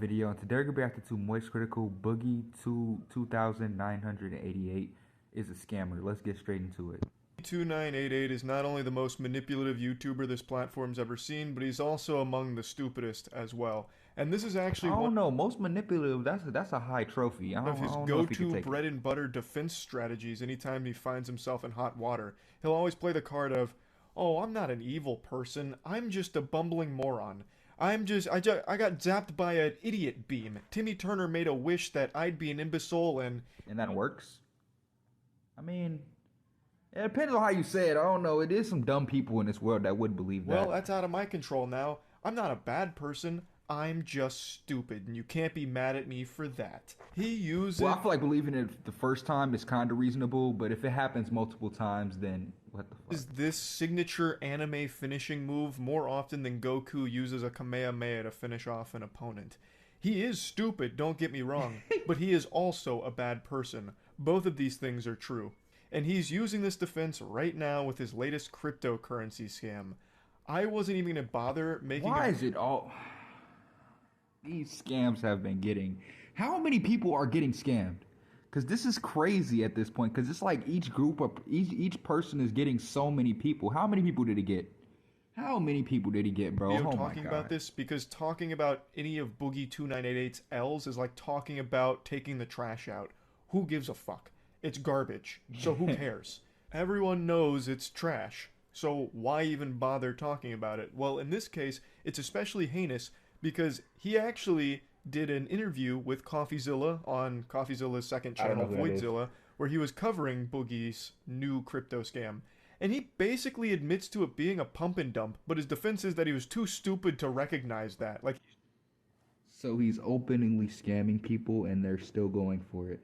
video, and today we're gonna be after two Moist Critical. Boogie2998 is a scammer. Let's get straight into it. Boogie2998 is not only the most manipulative YouTuber this platform's ever seen, but he's also among the stupidest as well. And this is actually I don't know. Most manipulative. That's a high trophy. One of his go-to bread and butter defense strategies. Anytime he finds himself in hot water, he'll always play the card of, "Oh, I'm not an evil person. I'm just a bumbling moron. I got zapped by an idiot beam. Timmy Turner made a wish that I'd be an imbecile and that works. I mean, it depends on how you say it. I don't know. It is some dumb people in this world that would believe that. Well, that's out of my control now. I'm not a bad person. I'm just stupid, and you can't be mad at me for that. He uses... Well, I feel like believing it the first time is kind of reasonable, but if it happens multiple times, then what the fuck? Is this signature anime finishing move more often than Goku uses a Kamehameha to finish off an opponent. He is stupid, don't get me wrong, but he is also a bad person. Both of these things are true. And he's using this defense right now with his latest cryptocurrency scam. I wasn't even going to bother making... Why is it all... These scams have been getting... How many people are getting scammed? Because this is crazy at this point. Because it's like each group of... Each person is getting so many people. How many people did he get? How many people did he get, bro? Oh talking about this because talking about any of Boogie2998's L's is like talking about taking the trash out. Who gives a fuck? It's garbage. So who cares? Everyone knows it's trash. So why even bother talking about it? Well, in this case, it's especially heinous because he actually did an interview with CoffeeZilla on CoffeeZilla's second channel, Voidzilla, where he was covering Boogie's new crypto scam. And he basically admits to it being a pump and dump, but his defense is that he was too stupid to recognize that. Like, so he's openly scamming people and they're still going for it.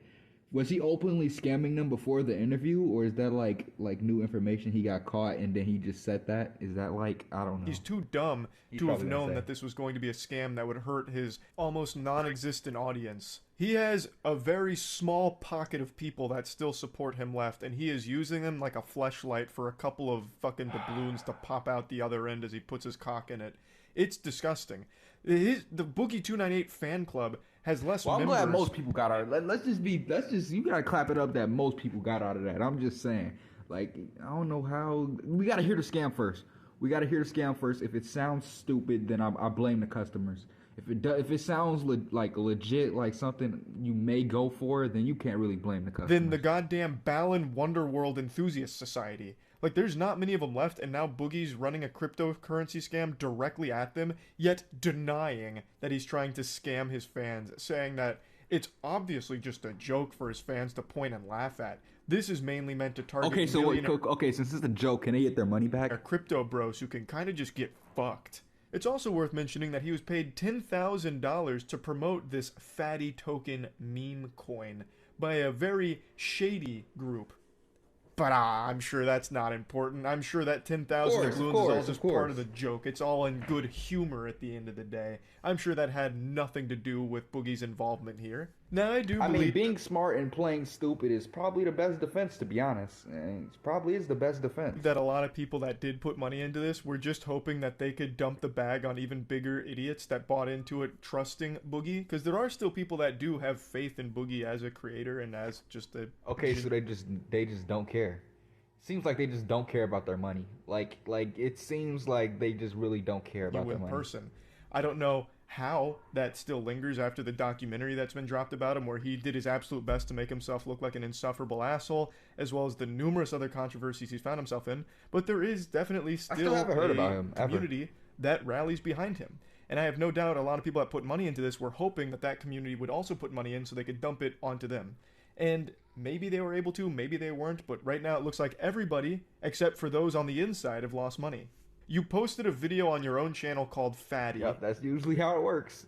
Was he openly scamming them before the interview, or is that like new information he got caught and then he just said that? Is that like, I don't know. He's too dumb to have known that this was going to be a scam that would hurt his almost non-existent audience. He has a very small pocket of people that still support him left, and he is using them like a fleshlight for a couple of fucking doubloons to pop out the other end as he puts his cock in it. It's disgusting. The Boogie298 fan club has less members. I'm glad most people got out of it. Let's just you gotta clap it up that most people got out of that. I'm just saying, like, I don't know how, we gotta hear the scam first. If it sounds stupid, then I blame the customers. If it sounds like legit, like something you may go for, then you can't really blame the customers. Then the goddamn Balan Wonderworld Enthusiast Society. Like, there's not many of them left, and now Boogie's running a cryptocurrency scam directly at them, yet denying that he's trying to scam his fans, saying that it's obviously just a joke for his fans to point and laugh at. This is mainly meant to target since it's a joke, can they get their money back? Crypto bros who can kind of just get fucked. It's also worth mentioning that he was paid $10,000 to promote this fatty token meme coin by a very shady group. But I'm sure that's not important. I'm sure that 10,000 doubloons is all just part of the joke. It's all in good humor at the end of the day. I'm sure that had nothing to do with Boogie's involvement here. Now, I mean, being smart and playing stupid is probably the best defense, to be honest. And it probably is the best defense. That a lot of people that did put money into this were just hoping that they could dump the bag on even bigger idiots that bought into it, trusting Boogie. Because there are still people that do have faith in Boogie as a creator and as just a... Okay, so they just don't care. Seems like they just don't care about their money. Like it seems like they just really don't care about their money. I don't know how that still lingers after the documentary that's been dropped about him, where he did his absolute best to make himself look like an insufferable asshole, as well as the numerous other controversies he's found himself in. But there is definitely still haven't heard about him, community that rallies behind him. And I have no doubt a lot of people that put money into this were hoping that that community would also put money in so they could dump it onto them. And maybe they were able to, maybe they weren't, but right now it looks like everybody, except for those on the inside, have lost money. You posted a video on your own channel called Fatty. Yep, that's usually how it works.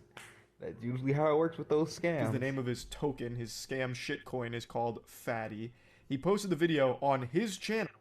That's usually how it works with those scams. Because the name of his token, his scam shitcoin, is called Fatty. He posted the video on his channel.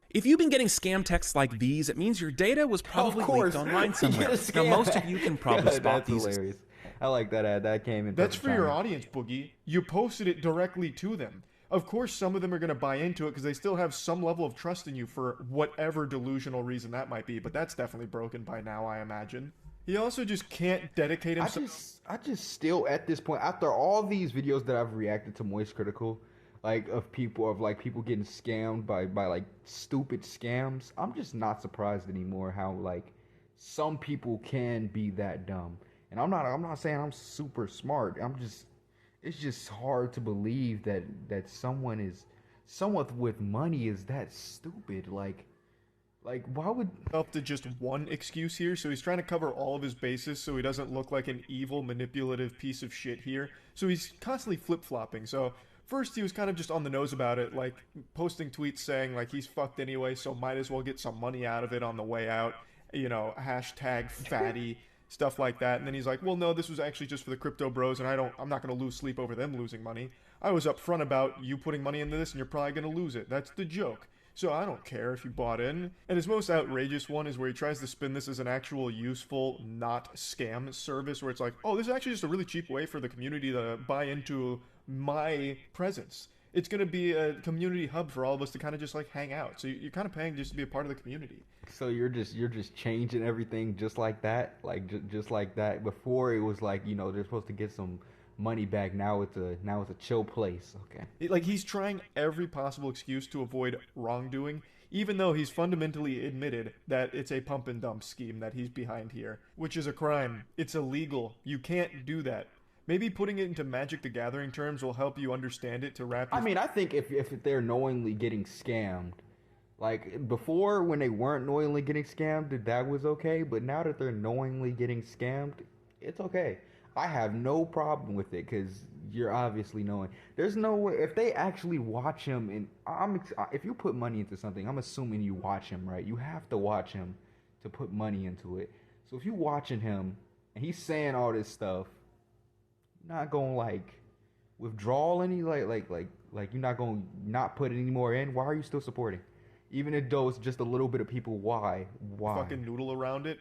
If you've been getting scam texts like these, it means your data was probably leaked online somewhere. Now, most of you can probably spot these. That's hilarious. I like that ad. That came in. That's for your audience, Boogie. You posted it directly to them. Of course, some of them are going to buy into it because they still have some level of trust in you for whatever delusional reason that might be, but that's definitely broken by now, I imagine. He also just can't dedicate himself. I just still at this point, after all these videos that I've reacted to Moist Critical, like of people getting scammed by like stupid scams, I'm just not surprised anymore how like some people can be that dumb. And I'm not saying I'm super smart. It's just hard to believe that someone with money is that stupid. Like why would Up to just one excuse here, so he's trying to cover all of his bases so he doesn't look like an evil, manipulative piece of shit here. So he's constantly flip-flopping. So first he was kind of just on the nose about it, like posting tweets saying like he's fucked anyway, so might as well get some money out of it on the way out. You know, hashtag fatty, stuff like that. And then he's like, well, no, this was actually just for the crypto bros, and I'm not going to lose sleep over them losing money. I was upfront about you putting money into this, and you're probably going to lose it. That's the joke. So I don't care if you bought in. And his most outrageous one is where he tries to spin this as an actual useful, not scam service, where it's like, oh, this is actually just a really cheap way for the community to buy into my presence. It's going to be a community hub for all of us to kind of just like hang out. So you're kind of paying just to be a part of the community. So you're just changing everything just like that, like just like that. Before it was like, you know, they're supposed to get some money back. Now it's a chill place. Okay. Like he's trying every possible excuse to avoid wrongdoing, even though he's fundamentally admitted that it's a pump and dump scheme that he's behind here, which is a crime. It's illegal. You can't do that. Maybe putting it into Magic the Gathering terms will help you understand it to wrap. I mean, I think if they're knowingly getting scammed, like before when they weren't knowingly getting scammed, that was okay. But now that they're knowingly getting scammed, it's okay. I have no problem with it because you're obviously knowing. There's no way if they actually watch him, and if you put money into something, I'm assuming you watch him, right? You have to watch him to put money into it. So if you're watching him and he's saying all this stuff, you're not gonna like withdraw any like you're not gonna not put any more in. Why are you still supporting? Even though it's just a little bit of people, why? Fucking noodle around it.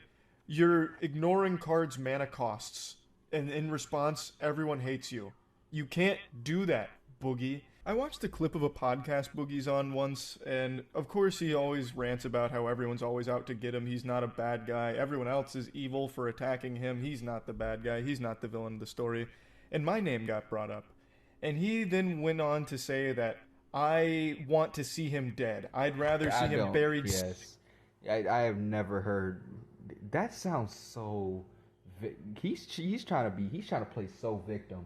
You're ignoring cards' mana costs. And in response, everyone hates you. You can't do that, Boogie. I watched a clip of a podcast Boogie's on once, and of course he always rants about how everyone's always out to get him. He's not a bad guy. Everyone else is evil for attacking him. He's not the bad guy. He's not the villain of the story. And my name got brought up. And he then went on to say that I want to see him dead. I'd rather see him buried. Yes. I have never heard. That sounds so... He's trying to play so victim.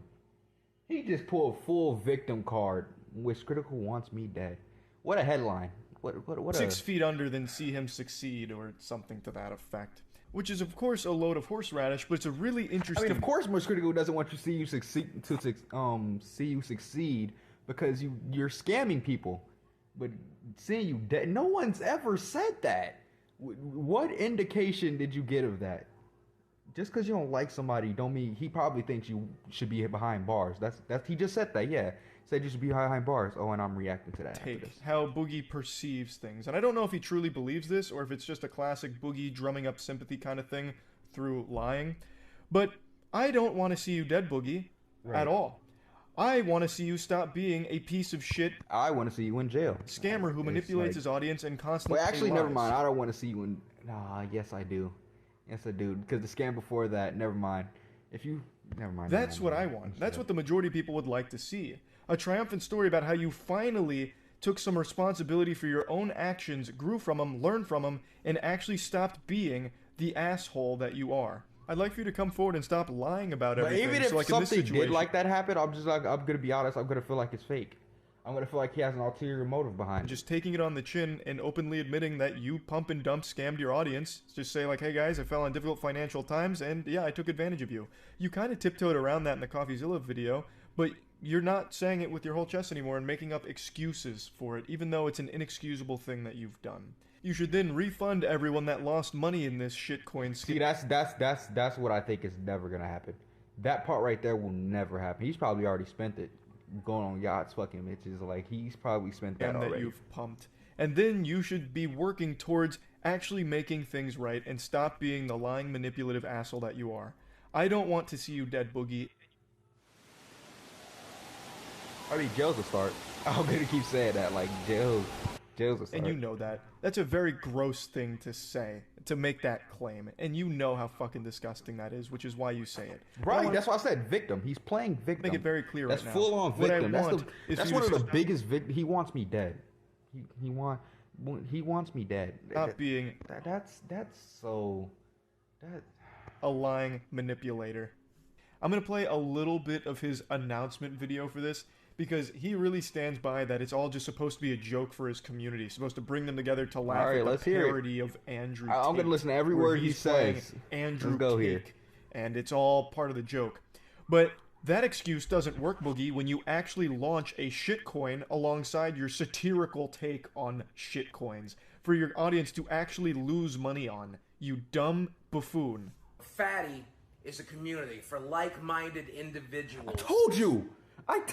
He just pulled a full victim card, which Critical wants me dead. What a headline! What 6 feet under, then see him succeed, or something to that effect. Which is of course a load of horseradish, but it's a really interesting. I mean, of course, Most Critical doesn't want you to see you succeed because you're scamming people. But seeing you dead, no one's ever said that. What indication did you get of that? Just because you don't like somebody don't mean he probably thinks you should be behind bars. That's he just said that. Yeah, said you should be behind bars. Oh, and I'm reacting to that. Take how Boogie perceives things, and I don't know if he truly believes this or if it's just a classic Boogie drumming up sympathy kind of thing through lying. But I don't want to see you dead, Boogie, at all. I want to see you stop being a piece of shit. I want to see you in jail. Scammer who manipulates his audience and constantly. Well, actually, never mind. I don't want to see you in. Nah, yes, I do. Yes, I do. Because the scam before that, never mind. Never mind. That's what I want. That's what the majority of people would like to see. A triumphant story about how you finally took some responsibility for your own actions, grew from them, learned from them, and actually stopped being the asshole that you are. I'd like for you to come forward and stop lying about everything. But even if something did like that happen, I'm going to be honest, I'm going to feel like it's fake. I'm going to feel like he has an ulterior motive behind it. Just taking it on the chin and openly admitting that you pump and dump scammed your audience. Just say like, hey guys, I fell on difficult financial times and yeah, I took advantage of you. You kind of tiptoed around that in the CoffeeZilla video, but you're not saying it with your whole chest anymore and making up excuses for it, even though it's an inexcusable thing that you've done. You should then refund everyone that lost money in this shitcoin scheme. See, that's what I think is never going to happen. That part right there will never happen. He's probably already spent it. Going on yachts, fucking bitches, like he's probably spent that already. That you've pumped. And then you should be working towards actually making things right and stop being the lying, manipulative asshole that you are. I don't want to see you dead, Boogie. I mean, jail's a start. I'm gonna keep saying that, like jail Jails aside. And you know that. That's a very gross thing to say, to make that claim. And you know how fucking disgusting that is, which is why you say it. Right, that's why I said victim. He's playing victim. Make it very clear that's right now. Full on victim. That's one of the just biggest victims. He wants me dead. He wants me dead. Not being That's so... a lying manipulator. I'm going to play a little bit of his announcement video for this, because he really stands by that it's all just supposed to be a joke for his community, supposed to bring them together to laugh at the parody of Andrew I'm going to listen to every word he says. Andrew Cake, and it's all part of the joke. But that excuse doesn't work, Boogie, when you actually launch a shitcoin alongside your satirical take on shitcoins for your audience to actually lose money on, you dumb buffoon. Fatty is a community for like-minded individuals. I told you!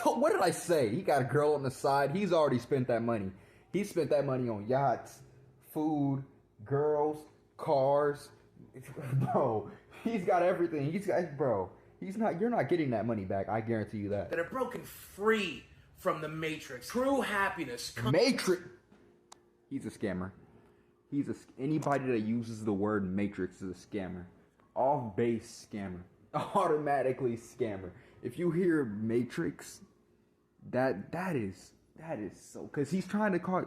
What did I say? He got a girl on the side. He's already spent that money. He spent that money on yachts, food, girls, cars. Bro, he's got everything. You're not getting that money back. I guarantee you that. That are broken free from the Matrix. True happiness. Matrix. He's a scammer. Anybody that uses the word Matrix is a scammer. Off-base scammer. Automatically scammer. If you hear Matrix, that is so, because he's trying to call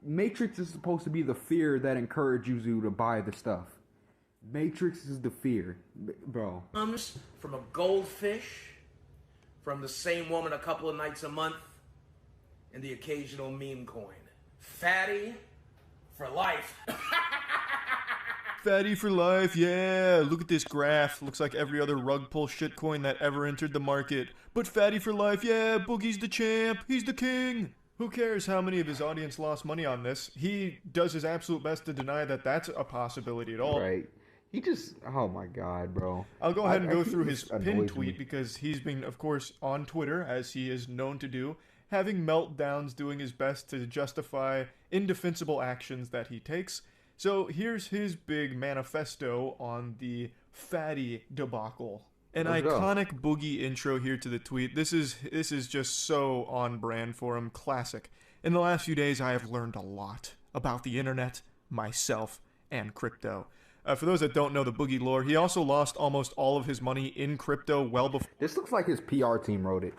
Matrix is supposed to be the fear that encourages you to buy the stuff. Matrix is the fear, bro. Comes from a goldfish, from the same woman a couple of nights a month, and the occasional meme coin. Fatty for life. Fatty for life, yeah. Look at this graph. Looks like every other rug pull shitcoin that ever entered the market. But fatty for life, yeah. Boogie's the champ. He's the king. Who cares how many of his audience lost money on this? He does his absolute best to deny that that's a possibility at all. Right. He just, oh my God, bro. I'll go ahead and go through his pinned tweet because he's been, of course, on Twitter, as he is known to do, having meltdowns, doing his best to justify indefensible actions that he takes. So here's his big manifesto on the fatty debacle. An iconic Boogie intro here to the tweet. This is just so on brand for him. Classic. In the last few days, I have learned a lot about the internet, myself, and crypto. For those that don't know the Boogie lore, he also lost almost all of his money in crypto well before. This looks like his PR team wrote it.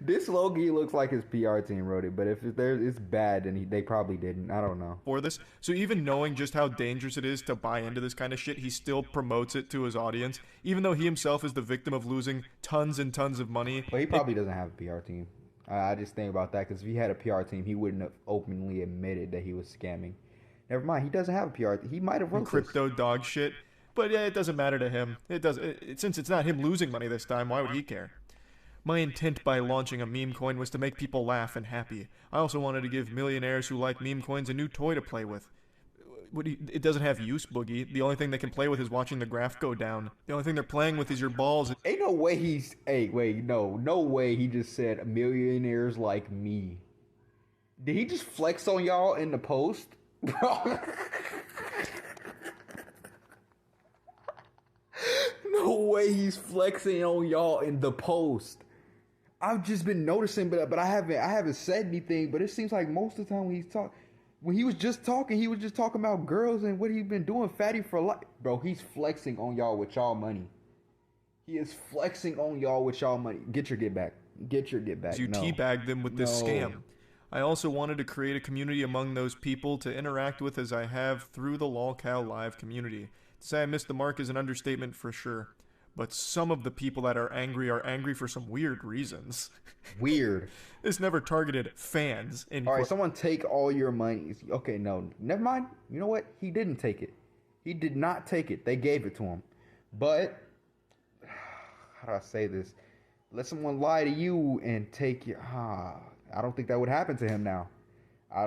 This low-key looks like his PR team wrote it, but if it's bad, then they probably didn't. I don't know. For this, so even knowing just how dangerous it is to buy into this kind of shit, he still promotes it to his audience, even though he himself is the victim of losing tons and tons of money. Well, he probably doesn't have a PR team. I just think about that, because if he had a PR team, he wouldn't have openly admitted that he was scamming. Never mind, he doesn't have a PR team. He might have wrote crypto dog shit, but yeah, it doesn't matter to him. Since it's not him losing money this time, why would he care? My intent by launching a meme coin was to make people laugh and happy. I also wanted to give millionaires who like meme coins a new toy to play with. It doesn't have use, Boogie. The only thing they can play with is watching the graph go down. The only thing they're playing with is your balls. Ain't no way he's... Hey, wait, no way he just said millionaires like me. Did he just flex on y'all in the post? Bro. No way he's flexing on y'all in the post. I've just been noticing, but I haven't said anything. But it seems like most of the time when he was just talking about girls and what he's been doing, fatty for life. Bro, he's flexing on y'all with y'all money. He is flexing on y'all with y'all money. Get your get back. You teabagged them with this scam. I also wanted to create a community among those people to interact with as I have through the LolCow Live community. To say I missed the mark is an understatement for sure. But some of the people that are angry for some weird reasons. Weird. This never targeted fans. Alright, someone take all your money. Okay, no. Never mind. You know what? He didn't take it. He did not take it. They gave it to him. But, how do I say this? Let someone lie to you and take your... I don't think that would happen to him now.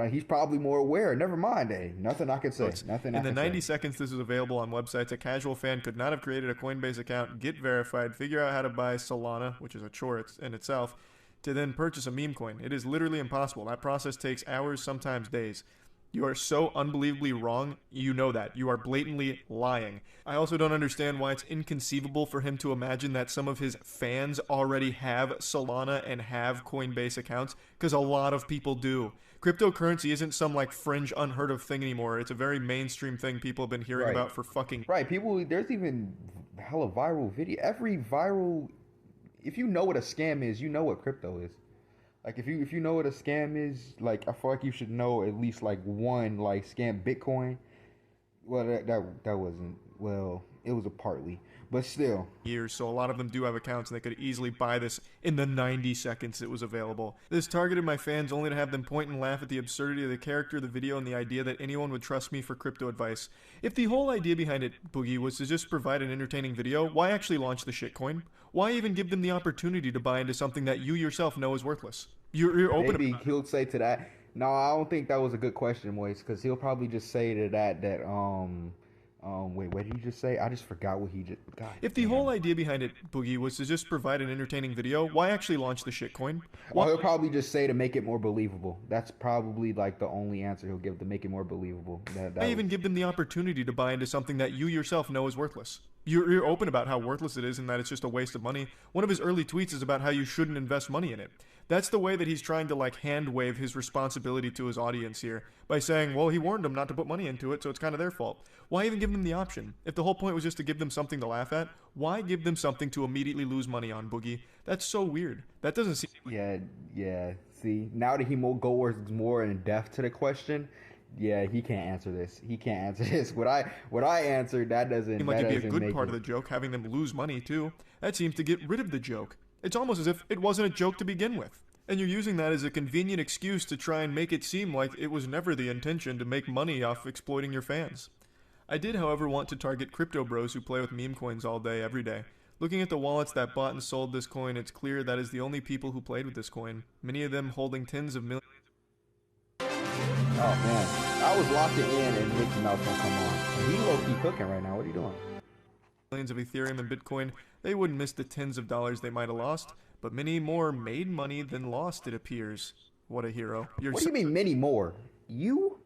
He's probably more aware. Never mind, nothing I can say. In the 90 seconds this was available on websites, a casual fan could not have created a Coinbase account, get verified, figure out how to buy Solana, which is a chore in itself, to then purchase a meme coin. It is literally impossible. That process takes hours, sometimes days. You are so unbelievably wrong. You know that. You are blatantly lying. I also don't understand why it's inconceivable for him to imagine that some of his fans already have Solana and have Coinbase accounts, because a lot of people do. Cryptocurrency isn't some like fringe unheard of thing anymore. It's a very mainstream thing people have been hearing about for fucking... Right, people, there's even hella viral video. Every viral... If you know what a scam is, you know what crypto is. Like, if you know what a scam is, like, I feel like you should know at least, like, one, like, scam Bitcoin. Well, that wasn't, well, it was a partly, but still. Years, so a lot of them do have accounts, and they could easily buy this in the 90 seconds it was available. This targeted my fans only to have them point and laugh at the absurdity of the character, the video, and the idea that anyone would trust me for crypto advice. If the whole idea behind it, Boogie, was to just provide an entertaining video, why actually launch the shitcoin? Why even give them the opportunity to buy into something that you yourself know is worthless? You're open. Maybe he'll say to that. No, I don't think that was a good question, Moise, because he'll probably just say to that wait, what did he just say? I just forgot what he just... God if the whole idea behind it, Boogie, was to just provide an entertaining video, why actually launch the shitcoin? Well, he'll probably just say to make it more believable. That's probably like the only answer he'll give, to make it more believable. Why even give them the opportunity to buy into something that you yourself know is worthless? You're open about how worthless it is and that it's just a waste of money. One of his early tweets is about how you shouldn't invest money in it. That's the way that he's trying to, like, hand-wave his responsibility to his audience here, by saying, well, he warned them not to put money into it, so it's kind of their fault. Why even give them the option? If the whole point was just to give them something to laugh at, why give them something to immediately lose money on, Boogie? That's so weird. That doesn't seem... Yeah. See, now that he goes more in depth to the question, yeah, he can't answer this. He can't answer this. What I answered, that doesn't seem like it'd be a good part of the joke, having them lose money, too. That seems to get rid of the joke. It's almost as if it wasn't a joke to begin with. And you're using that as a convenient excuse to try and make it seem like it was never the intention to make money off exploiting your fans. I did, however, want to target crypto bros who play with meme coins all day, every day. Looking at the wallets that bought and sold this coin, it's clear that is the only people who played with this coin. Many of them holding tens of millions. Oh man, I was locking in and Mickey Mouse gonna come on. He low-key cooking right now. What are you doing? Millions of Ethereum and Bitcoin, they wouldn't miss the tens of dollars they might have lost, but many more made money than lost, it appears. What a hero. What do you mean many more? You?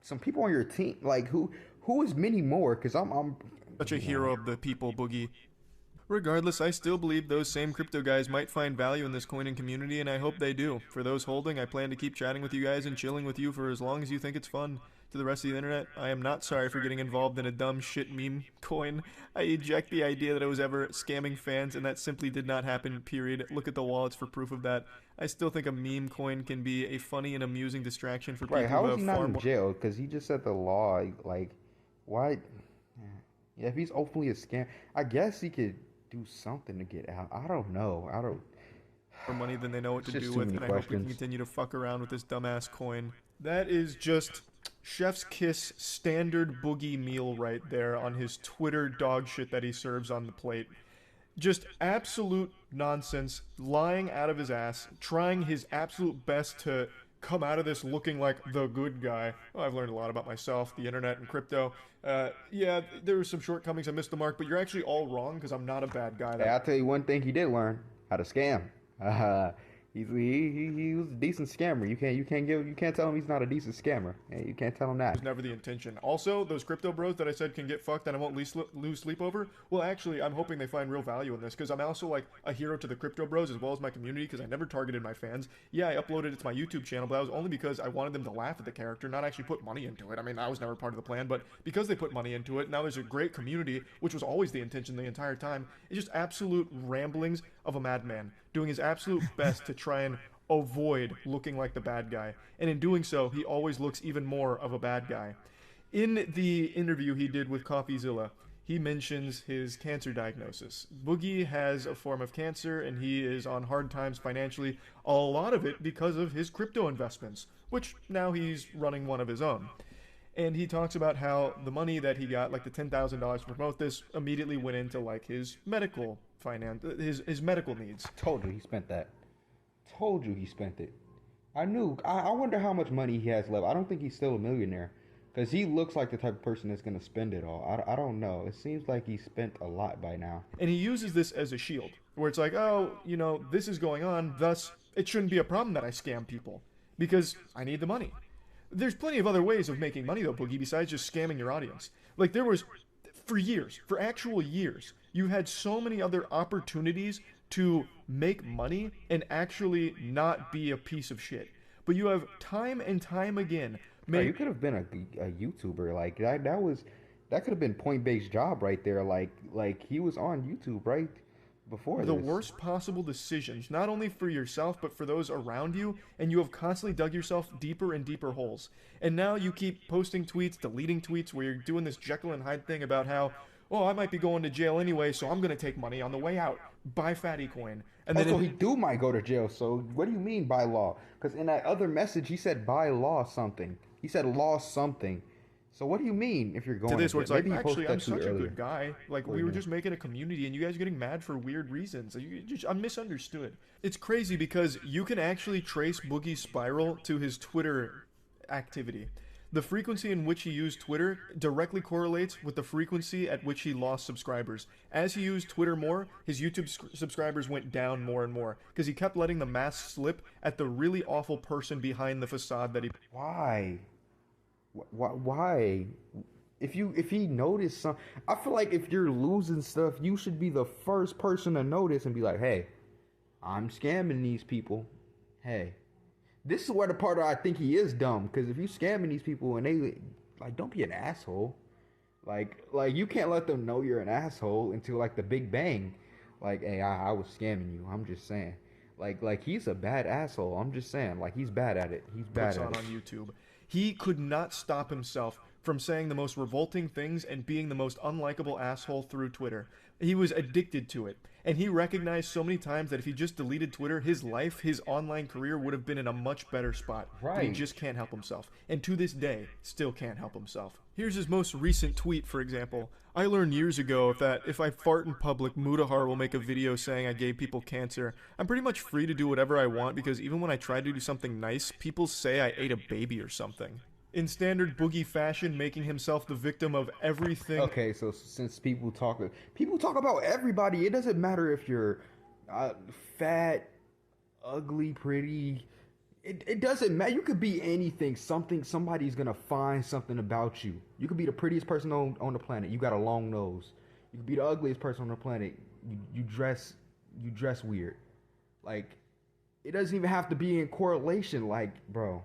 Some people on your team? Like, who is many more? Because I'm such a hero of the people, Boogie. Regardless, I still believe those same crypto guys might find value in this coining community, and I hope they do. For those holding, I plan to keep chatting with you guys and chilling with you for as long as you think it's fun. To the rest of the internet, I am not sorry for getting involved in a dumb shit meme coin. I eject the idea that I was ever scamming fans, and that simply did not happen, period. Look at the wallets for proof of that. I still think a meme coin can be a funny and amusing distraction for people who have far more... Right, how is he not in jail? Because he just said the law, like, why... Yeah, if he's openly a scam, I guess he could do something to get out. I don't know. More money than they know what to do with, and I hope we can continue to fuck around with this dumbass coin. That is just chef's kiss standard Boogie meal right there on his Twitter dog shit that he serves on the plate. Just absolute nonsense, lying out of his ass, trying his absolute best to come out of this looking like the good guy. Well, I've learned a lot about myself, the internet, and crypto. Yeah, there were some shortcomings. I missed the mark, but you're actually all wrong because I'm not a bad guy. Hey, I'll tell you one thing he did learn: how to scam. He was a decent scammer. You can't tell him he's not a decent scammer. You can't tell him that. It was never the intention. Also, those crypto bros that I said can get fucked and I won't lose sleep over. Well, actually, I'm hoping they find real value in this because I'm also like a hero to the crypto bros as well as my community because I never targeted my fans. Yeah, I uploaded it to my YouTube channel, but that was only because I wanted them to laugh at the character, not actually put money into it. I mean, that was never part of the plan, but because they put money into it, now there's a great community, which was always the intention the entire time. It's just absolute ramblings of a madman doing his absolute best to try and avoid looking like the bad guy, and in doing so he always looks even more of a bad guy. In the interview he did with CoffeeZilla, he mentions his cancer diagnosis. Boogie has a form of cancer and he is on hard times financially, a lot of it because of his crypto investments, which now he's running one of his own. And he talks about how the money that he got, like the $10,000 to promote this, immediately went into like his medical his medical needs. Told you he spent that. Told you he spent it. I knew. I wonder how much money he has left. I don't think he's still a millionaire because he looks like the type of person that's going to spend it all. I don't know. It seems like he spent a lot by now. And he uses this as a shield where it's like, oh, you know, this is going on, thus it shouldn't be a problem that I scam people because I need the money. There's plenty of other ways of making money though, Boogie, besides just scamming your audience. Like there was, for years, for actual years, you had so many other opportunities to make money and actually not be a piece of shit. But you have time and time again made... You could have been a YouTuber. Like that could have been Point Bay's job right there. Like he was on YouTube right before the this. worst possible decisions, not only for yourself but for those around you, and you have constantly dug yourself deeper and deeper holes. And now you keep posting tweets, deleting tweets, where you're doing this Jekyll and Hyde thing about how, oh, I might be going to jail anyway, so I'm gonna take money on the way out. Buy Fatty Coin. And then he might go to jail. So what do you mean by law? Because in that other message he said by law something. He said law something. So what do you mean if you're going to this where it's like, Maybe actually, I'm such a good guy. Like, we were just making a community and you guys are getting mad for weird reasons. I'm misunderstood. It's crazy because you can actually trace Boogie's spiral to his Twitter activity. The frequency in which he used Twitter directly correlates with the frequency at which he lost subscribers. As he used Twitter more, his YouTube subscribers went down more and more because he kept letting the mask slip at the really awful person behind the facade that he... Why? Why? If he noticed some, I feel like if you're losing stuff, you should be the first person to notice and be like, hey, I'm scamming these people. Hey, this is where the part I think he is dumb, because if you scamming these people and they like, don't be an asshole. Like you can't let them know you're an asshole until like the Big Bang. Like, hey, I was scamming you. I'm just saying. Like he's a bad asshole. I'm just saying. Like he's bad at it. He's bad at it. On YouTube. He could not stop himself from saying the most revolting things and being the most unlikable asshole through Twitter. He was addicted to it. And he recognized so many times that if he just deleted Twitter, his life, his online career would have been in a much better spot. Right. But he just can't help himself. And to this day, still can't help himself. Here's his most recent tweet, for example. I learned years ago that if I fart in public, Mudahar will make a video saying I gave people cancer. I'm pretty much free to do whatever I want because even when I try to do something nice, people say I ate a baby or something. In standard Boogie fashion, making himself the victim of everything. Okay, so since people talk about everybody, it doesn't matter if you're fat, ugly, pretty. It doesn't matter. You could be anything. Somebody's gonna find something about you. You could be the prettiest person on the planet. You got a long nose. You could be the ugliest person on the planet. You dress weird. Like, it doesn't even have to be in correlation. Like, bro,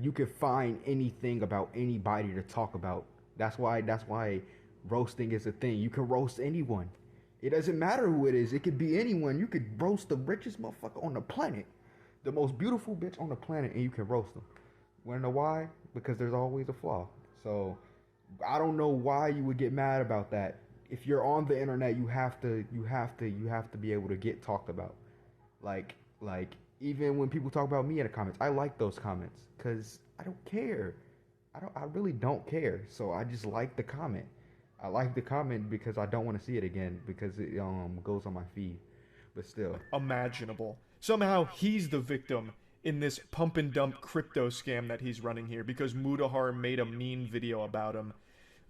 you could find anything about anybody to talk about. That's why roasting is a thing. You can roast anyone. It doesn't matter who it is. It could be anyone. You could roast the richest motherfucker on the planet, the most beautiful bitch on the planet, and you can roast them. Wanna know why? Because there's always a flaw. So I don't know why you would get mad about that. If you're on the internet, you have to be able to get talked about. Like even when people talk about me in the comments, I like those comments because I don't care. I really don't care. So I just like the comment. I like the comment because I don't want to see it again because it goes on my feed. But still, imaginable. Somehow he's the victim in this pump and dump crypto scam that he's running here because Mudahar made a mean video about him.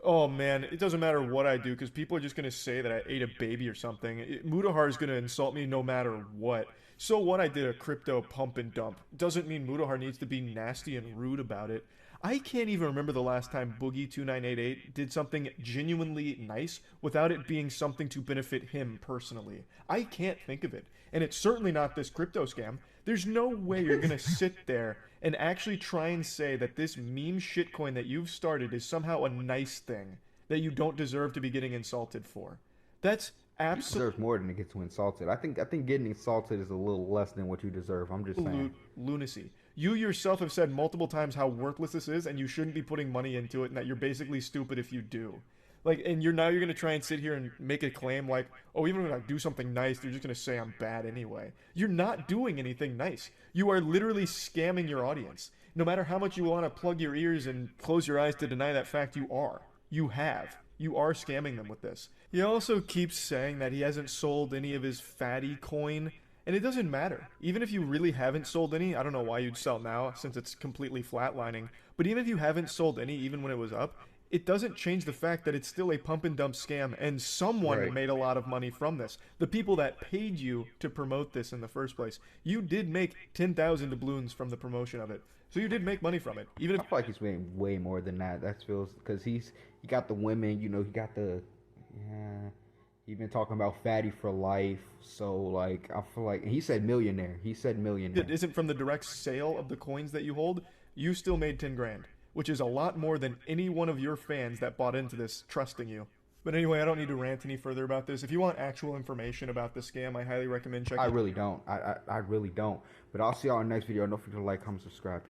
Oh man, it doesn't matter what I do because people are just going to say that I ate a baby or something. Mudahar is going to insult me no matter what. So what, I did a crypto pump and dump. Doesn't mean Mudahar needs to be nasty and rude about it. I can't even remember the last time Boogie2998 did something genuinely nice without it being something to benefit him personally. I can't think of it. And it's certainly not this crypto scam. There's no way you're going to sit there and actually try and say that this meme shitcoin that you've started is somehow a nice thing that you don't deserve to be getting insulted for. That's absolutely... You deserve more than to get too insulted. I think getting insulted is a little less than what you deserve. I'm just saying. Lunacy. You yourself have said multiple times how worthless this is and you shouldn't be putting money into it and that you're basically stupid if you do. Like, and you're going to try and sit here and make a claim like, oh, even when I do something nice, they're just going to say I'm bad anyway. You're not doing anything nice. You are literally scamming your audience. No matter how much you want to plug your ears and close your eyes to deny that fact, you are. You have. You are scamming them with this. He also keeps saying that he hasn't sold any of his Fatty coin, and it doesn't matter. Even if you really haven't sold any, I don't know why you'd sell now since it's completely flatlining, but even if you haven't sold any, even when it was up, it doesn't change the fact that it's still a pump and dump scam, and someone made a lot of money from this. The people that paid you to promote this in the first place, you did make 10,000 doubloons from the promotion of it. So you did make money from it. Even if I feel like he's made way more than that. That feels because he got the women, you know, he got the he's been talking about fatty for life. So like I feel like he said millionaire. He said millionaire. it isn't from the direct sale of the coins that you hold, you still made 10 grand, which is a lot more than any one of your fans that bought into this trusting you. But anyway, I don't need to rant any further about this. If you want actual information about this scam, I highly recommend checking it out. I really don't. I really don't. But I'll see y'all in the next video. Don't forget to like, comment, subscribe.